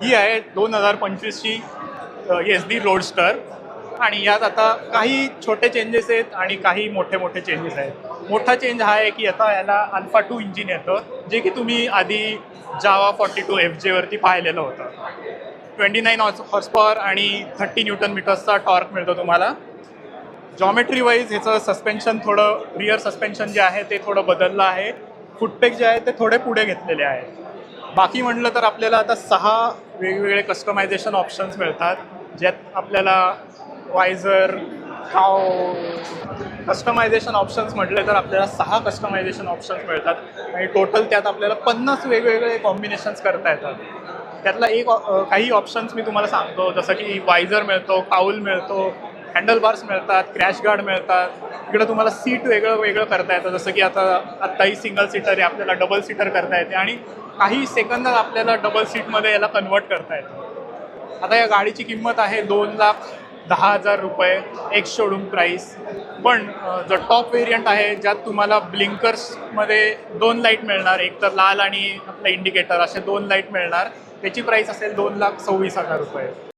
ही आहे 2025ची SD roadster आणि यात आता काही छोटे चेंजेस आहेत आणि काही मोठे मोठे चेंजेस आहेत. मोठा चेंज हा आहे की आता याला अल्फा 2 इंजिन येतं, जे की तुम्ही आधी जावा 42 FJ वरती पाहिलेलं होतं. 29 हॉर्स पॉवर आणि 30 न्यूटन मीटर्सचा टॉर्क मिळतो तुम्हाला. जॉमेट्री वाईज ह्याचं सस्पेन्शन थोडं रिअर सस्पेन्शन जे आहे ते थोडं बदललं आहे. फुटपेक जे आहे ते थोडे पुढे घेतलेले आहेत. बाकी म्हटलं तर आपल्याला आता 6 वेगवेगळे कस्टमायझेशन ऑप्शन्स मिळतात, ज्यात आपल्याला वायझर कस्टमायझेशन ऑप्शन्स म्हटले तर आपल्याला 6 कस्टमायझेशन ऑप्शन्स मिळतात आणि टोटल त्यात आपल्याला 50 वेगवेगळे कॉम्बिनेशन्स करता येतात. त्यातला काही ऑप्शन्स मी तुम्हाला सांगतो, जसं की वायझर मिळतो, काऊल मिळतो, हँडल बार्स मिळतात, क्रॅश गार्ड मिळतात. इकडं तुम्हाला सीट वेगळं वेगळं करता येतं, जसं की आत्ताही सिंगल सीटर आहे, आपल्याला डबल सीटर करता येते आणि काही सेकंदात आपल्याला डबल सीटमध्ये याला कन्वर्ट करता येतं. आता या गाडीची किंमत आहे 2,10,000 रुपये एक्स शोरूम प्राईस. पण जो टॉप व्हेरियंट आहे, ज्यात तुम्हाला ब्लिंकर्समध्ये 2 लाईट मिळणार, एक तर लाल आणि आपलं इंडिकेटर असे 2 लाईट मिळणार, त्याची प्राईस असेल 2,26,000 रुपये.